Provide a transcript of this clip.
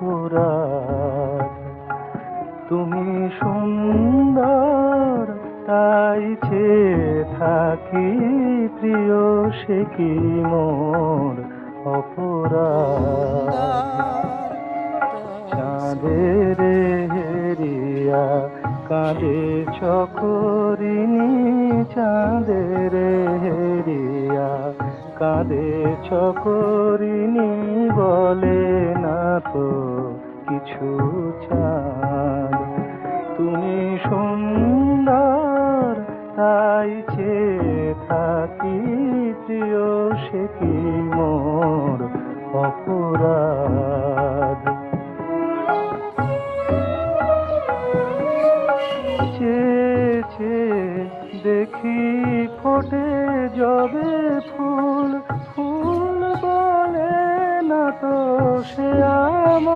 অপরাধ। তুমি সুন্দর তাই চেয়ে থাকি প্রিয়, সে কি মোর অপরাধ। চাঁদের হেরিয়া কাঁদে চকরিনী, চাঁদের হেরিয়া কাঁদে চকরিনী, বলে না তো কিছু চাঁদ। তুমি সুন্দর তাই চেয়ে থাকি প্রিয়, সে কি মোর অপরাধ।